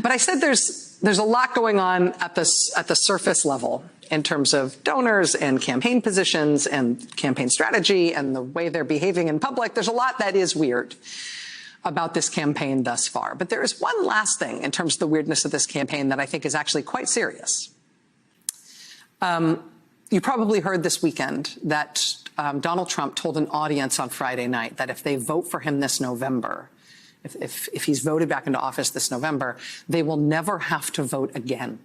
But I said there's a lot going on at the surface level in terms of donors and campaign positions and campaign strategy and the way they're behaving in public. There's a lot that is weird about this campaign thus far. But there is one last thing in terms of the weirdness of this campaign that I think is actually quite serious. You probably heard this weekend that Donald Trump told an audience on Friday night that if they vote for him this November, if he's voted back into office this November, they will never have to vote again.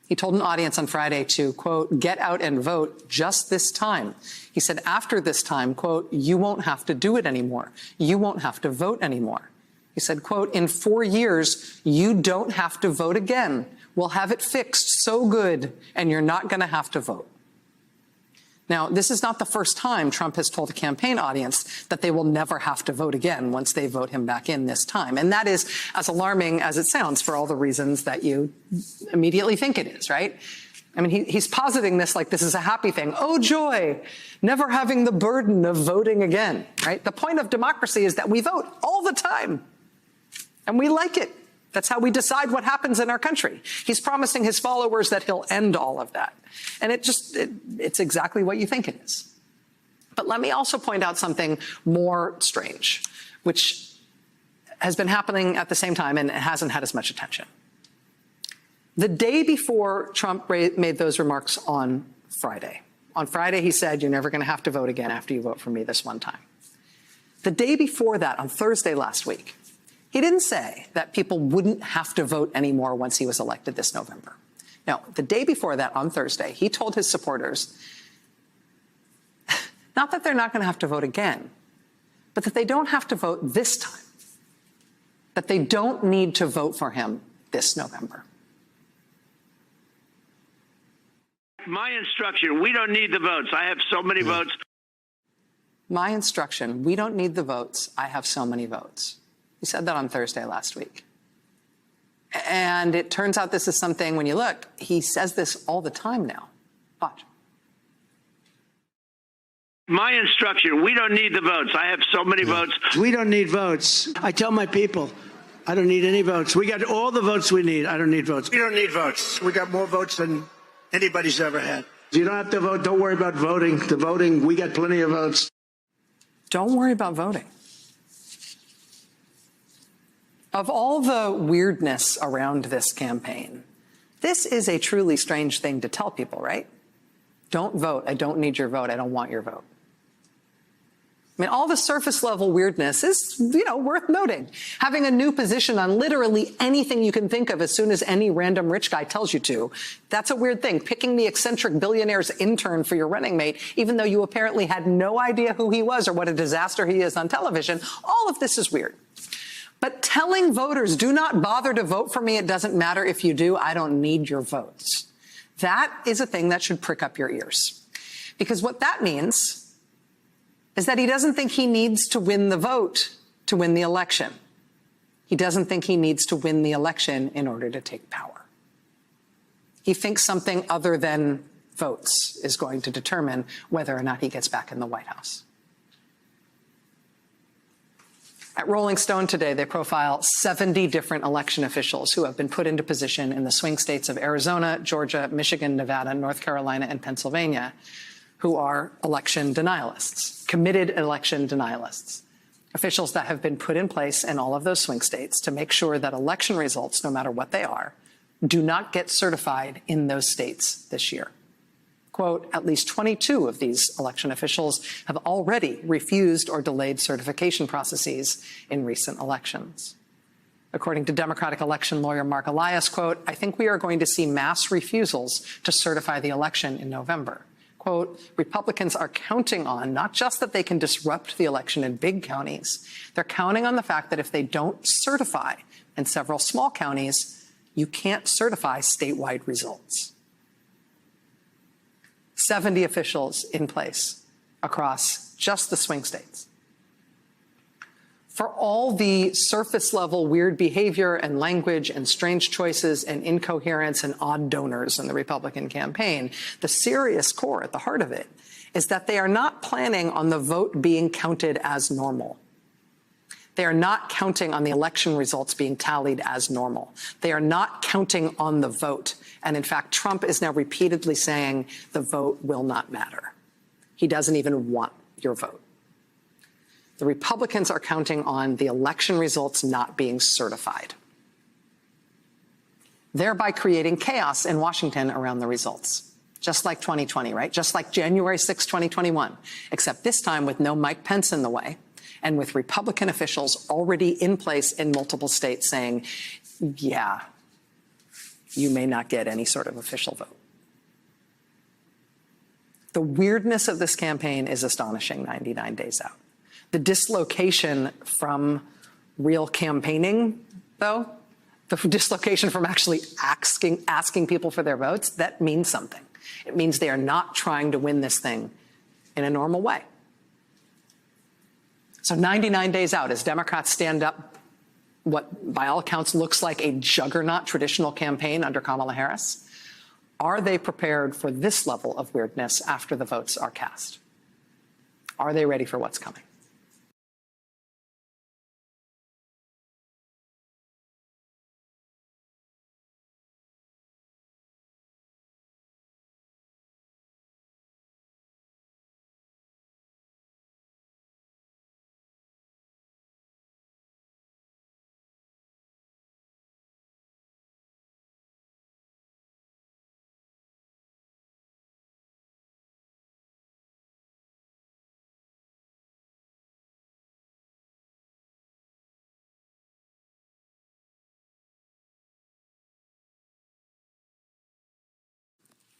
He told an audience on Friday to, quote, get out and vote just this time. He said after this time, quote, you won't have to do it anymore. You won't have to vote anymore. He said, quote, in 4 years, you don't have to vote again. We'll have it fixed so good, and you're not going to have to vote. Now, this is not the first time Trump has told a campaign audience that they will never have to vote again once they vote him back in this time. And that is as alarming as it sounds for all the reasons that you immediately think it is, right? I mean, he's positing this like this is a happy thing. Oh, joy, never having the burden of voting again, right? The point of democracy is that we vote all the time, and we like it. That's how we decide what happens in our country. He's promising his followers that he'll end all of that. And it's exactly what you think it is. But let me also point out something more strange, which has been happening at the same time and it hasn't had as much attention. The day before Trump made those remarks on Friday he said, you're never going to have to vote again after you vote for me this one time. The day before that, on Thursday last week, he didn't say that people wouldn't have to vote anymore once he was elected this November. No, the day before that, on Thursday, he told his supporters not that they're not going to have to vote again, but that they don't have to vote this time, that they don't need to vote for him this November. My instruction, we don't need the votes. I have so many votes. My instruction, we don't need the votes. I have so many votes. He said that on Thursday last week. And it turns out this is something, when you look, he says this all the time now. Watch. My instruction, we don't need the votes. I have so many votes. We don't need votes. I tell my people, I don't need any votes. We got all the votes we need. I don't need votes. We don't need votes. We got more votes than anybody's ever had. You don't have to vote. Don't worry about voting. The voting, we got plenty of votes. Don't worry about voting. Of all the weirdness around this campaign, this is a truly strange thing to tell people, right? Don't vote. I don't need your vote. I don't want your vote. I mean, all the surface level weirdness is, worth noting. Having a new position on literally anything you can think of as soon as any random rich guy tells you to, that's a weird thing. Picking the eccentric billionaire's intern for your running mate, even though you apparently had no idea who he was or what a disaster he is on television, all of this is weird. But telling voters, do not bother to vote for me, it doesn't matter if you do, I don't need your votes. That is a thing that should prick up your ears. Because what that means is that he doesn't think he needs to win the vote to win the election. He doesn't think he needs to win the election in order to take power. He thinks something other than votes is going to determine whether or not he gets back in the White House. At Rolling Stone today, they profile 70 different election officials who have been put into position in the swing states of Arizona, Georgia, Michigan, Nevada, North Carolina, and Pennsylvania, who are election denialists, committed election denialists, officials that have been put in place in all of those swing states to make sure that election results, no matter what they are, do not get certified in those states this year. Quote, at least 22 of these election officials have already refused or delayed certification processes in recent elections. According to Democratic election lawyer Mark Elias, quote, I think we are going to see mass refusals to certify the election in November. Quote, Republicans are counting on not just that they can disrupt the election in big counties, they're counting on the fact that if they don't certify in several small counties, you can't certify statewide results. 70 officials in place across just the swing states. For all the surface level weird behavior and language and strange choices and incoherence and odd donors in the Republican campaign, the serious core at the heart of it is that they are not planning on the vote being counted as normal. They are not counting on the election results being tallied as normal. They are not counting on the vote. And in fact, Trump is now repeatedly saying the vote will not matter. He doesn't even want your vote. The Republicans are counting on the election results not being certified, thereby creating chaos in Washington around the results. Just like 2020, right? Just like January 6, 2021, except this time with no Mike Pence in the way and with Republican officials already in place in multiple states saying, yeah, you may not get any sort of official vote. The weirdness of this campaign is astonishing 99 days out. The dislocation from real campaigning, though, the dislocation from actually asking people for their votes, that means something. It means they are not trying to win this thing in a normal way. So 99 days out, as Democrats stand up what, by all accounts, looks like a juggernaut traditional campaign under Kamala Harris, are they prepared for this level of weirdness after the votes are cast? Are they ready for what's coming?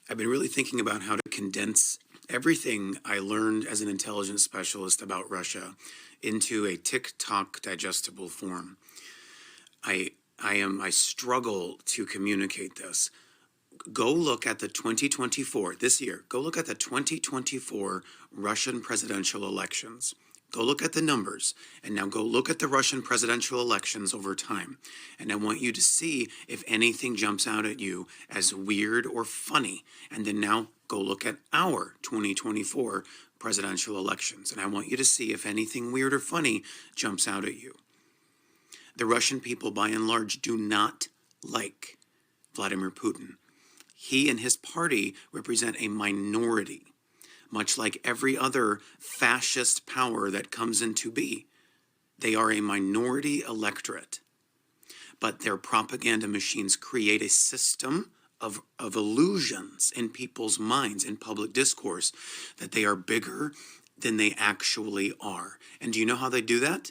I've been really thinking about how to condense everything I learned as an intelligence specialist about Russia into a TikTok digestible form. I struggle to communicate this. Go look at the 2024, this year, go look at the 2024 Russian presidential elections. Go look at the numbers, and now go look at the Russian presidential elections over time. And I want you to see if anything jumps out at you as weird or funny. And then now go look at our 2024 presidential elections. And I want you to see if anything weird or funny jumps out at you. The Russian people, by and large, do not like Vladimir Putin. He and his party represent a minority. Much like every other fascist power that comes into being. They are a minority electorate. But their propaganda machines create a system of illusions in people's minds, in public discourse, that they are bigger than they actually are. And do you know how they do that?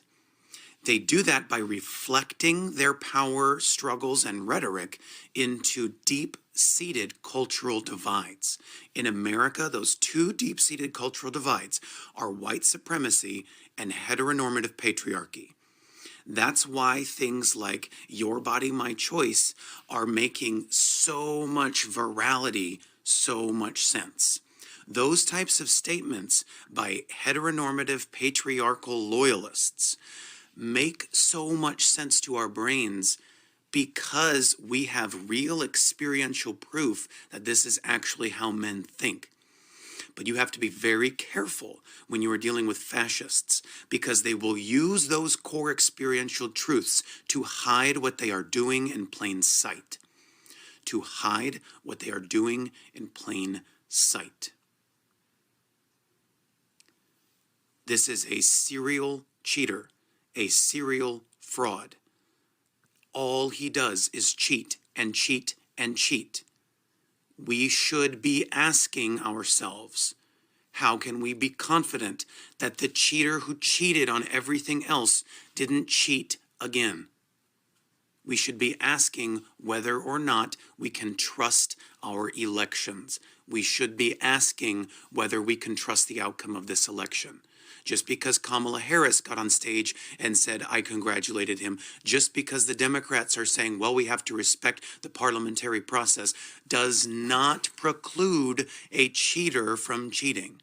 They do that by reflecting their power struggles and rhetoric into deep-seated cultural divides. In America, those two deep-seated cultural divides are white supremacy and heteronormative patriarchy. That's why things like Your Body, My Choice are making so much virality, so much sense. Those types of statements by heteronormative patriarchal loyalists make so much sense to our brains because we have real experiential proof that this is actually how men think. But you have to be very careful when you are dealing with fascists because they will use those core experiential truths to hide what they are doing in plain sight. To hide what they are doing in plain sight. This is a serial cheater. A serial fraud. All he does is cheat and cheat and cheat. We should be asking ourselves, how can we be confident that the cheater who cheated on everything else didn't cheat again? We should be asking whether or not we can trust our elections. We should be asking whether we can trust the outcome of this election. Just because Kamala Harris got on stage and said, I congratulated him, just because the Democrats are saying, well, we have to respect the parliamentary process, does not preclude a cheater from cheating.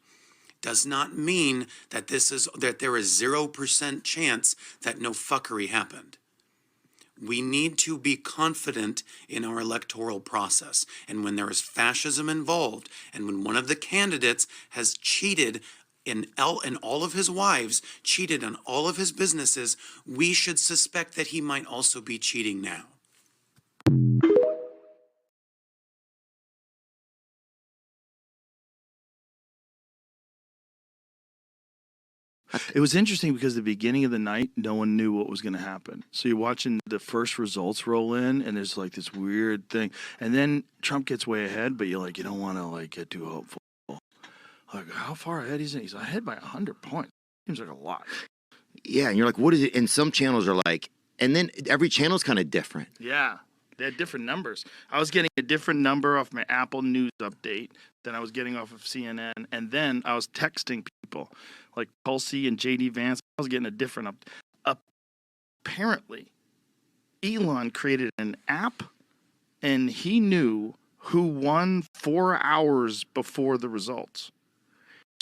Does not mean that there is 0% chance that no fuckery happened. We need to be confident in our electoral process. And when there is fascism involved, and when one of the candidates has cheated and all of his wives cheated on all of his businesses, we should suspect that he might also be cheating now. It was interesting because the beginning of the night, no one knew what was going to happen. So you're watching the first results roll in, and there's like this weird thing. And then Trump gets way ahead, but you're like, you don't want to like get too hopeful. Like, how far ahead is he? He's ahead by 100 points. Seems like a lot. Yeah, and you're like, what is it? And some channels are like, and then every channel's kind of different. Yeah, they had different numbers. I was getting a different number off my Apple News update than I was getting off of CNN. And then I was texting people like Tulsi and J.D. Vance. I was getting a different Apparently, Elon created an app, and he knew who won 4 hours before the results.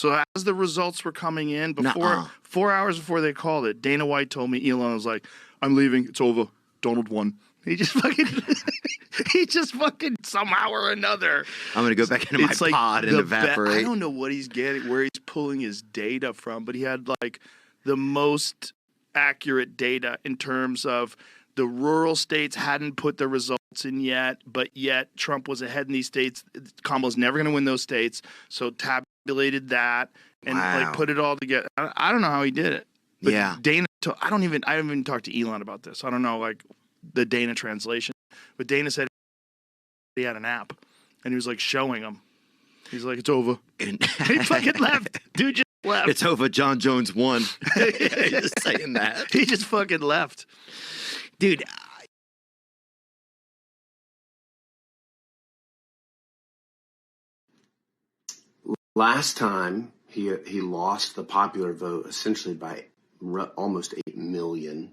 So as the results were coming in, 4 hours before they called it, Dana White told me, Elon was like, I'm leaving. It's over. Donald won. He just fucking somehow or another. I'm going to go back into my pod and evaporate. I don't know what he's getting, where he's pulling his data from, but he had like the most accurate data in terms of the rural states hadn't put the results in yet, but yet Trump was ahead in these states. Kamala's never going to win those states. So tabulated that and like put it all together. I don't know how he did it. But yeah. Dana, I haven't even talked to Elon about this. I don't know like the Dana translation, but Dana said he had an app and he was like showing him. He's like, it's over. And he fucking left. Dude just left. It's over. John Jones won. Just saying that. He just fucking left. Dude. Last time he lost the popular vote essentially by almost 8 million.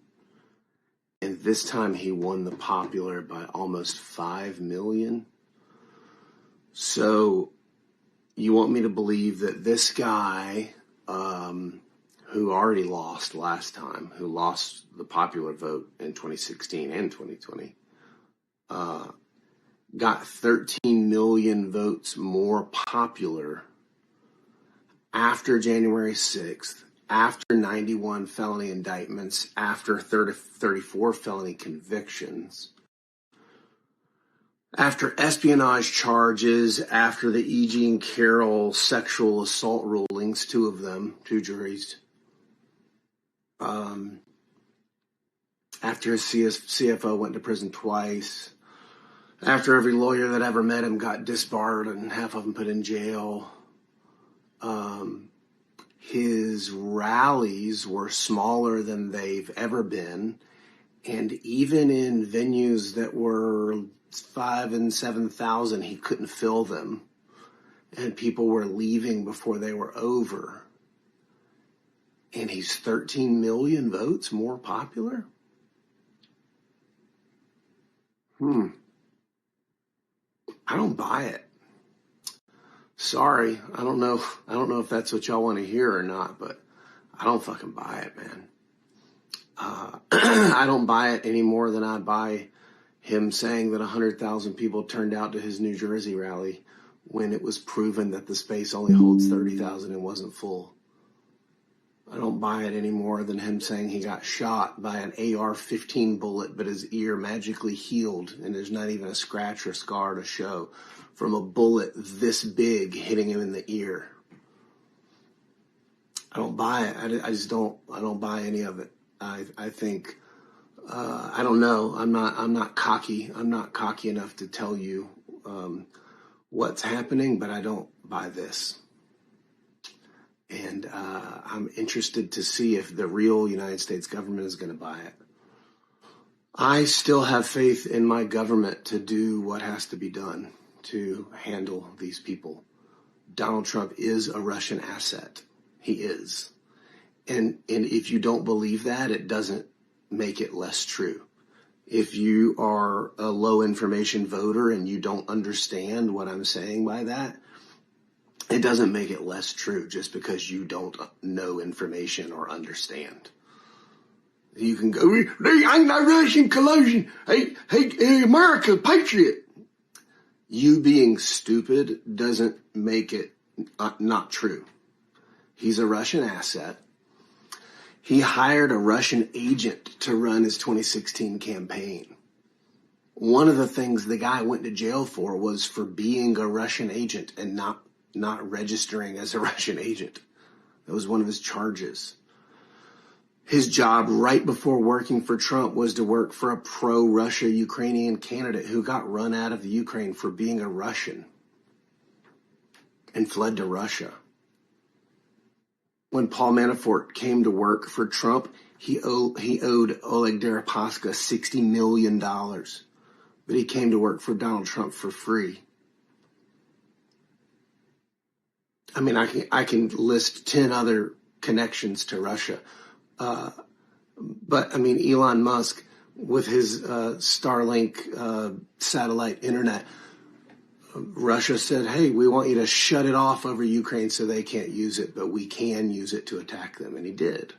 And this time he won the popular by almost 5 million. So you want me to believe that this guy, who already lost last time, who lost the popular vote in 2016 and 2020, got 13 million votes more popular after January 6th, after 91 felony indictments, after 34 felony convictions, after espionage charges, after the E. Jean Carroll sexual assault rulings, 2 of them, 2 juries, after his CFO went to prison twice, after every lawyer that ever met him got disbarred and half of them put in jail. His rallies were smaller than they've ever been. And even in venues that were 5,000 and 7,000, he couldn't fill them. And people were leaving before they were over. And he's 13 million votes more popular? I don't buy it. Sorry, I don't know if that's what y'all want to hear or not, but I don't fucking buy it, man. I don't buy it any more than I buy him saying that 100,000 people turned out to his New Jersey rally when it was proven that the space only holds 30,000 and wasn't full. I don't buy it any more than him saying he got shot by an AR-15 bullet, but his ear magically healed and there's not even a scratch or scar to show from a bullet this big hitting him in the ear. I don't buy it. I don't buy any of it. I think, I don't know. I'm not cocky. I'm not cocky enough to tell you, what's happening, but I don't buy this. And, I'm interested to see if the real United States government is going to buy it. I still have faith in my government to do what has to be done to handle these people. Donald Trump is a Russian asset. He is. And if you don't believe that, it doesn't make it less true. If you are a low information voter and you don't understand what I'm saying by that, it doesn't make it less true just because you don't know information or understand. You can go, there ain't no Russian collusion. Hey, America, patriot. You being stupid doesn't make it not true. He's a Russian asset. He hired a Russian agent to run his 2016 campaign. One of the things the guy went to jail for was for being a Russian agent and not registering as a Russian agent. That was one of his charges. His job right before working for Trump was to work for a pro-Russia Ukrainian candidate who got run out of the Ukraine for being a Russian and fled to Russia. When Paul Manafort came to work for Trump, he owed Oleg Deripaska $60 million, but he came to work for Donald Trump for free. I mean, I can list 10 other connections to Russia. But I mean, Elon Musk with his Starlink satellite internet, Russia said, hey, we want you to shut it off over Ukraine so they can't use it, but we can use it to attack them. And he did.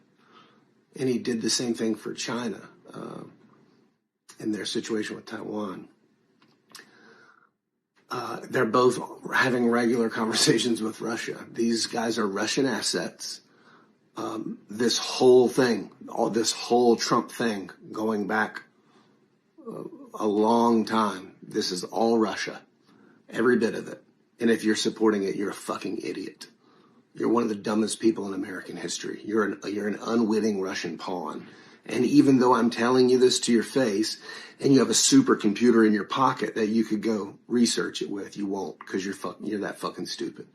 And he did the same thing for China in their situation with Taiwan. They're both having regular conversations with Russia. These guys are Russian assets. This whole thing, this whole Trump thing going back a long time, this is all Russia. Every bit of it. And if you're supporting it, you're a fucking idiot. You're one of the dumbest people in American history. You're an unwitting Russian pawn. And even though I'm telling you this to your face, and you have a supercomputer in your pocket that you could go research it with, you won't, because you're that fucking stupid.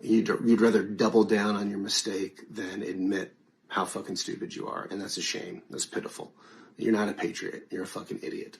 You'd rather double down on your mistake than admit how fucking stupid you are. And that's a shame. That's pitiful. You're not a patriot. You're a fucking idiot.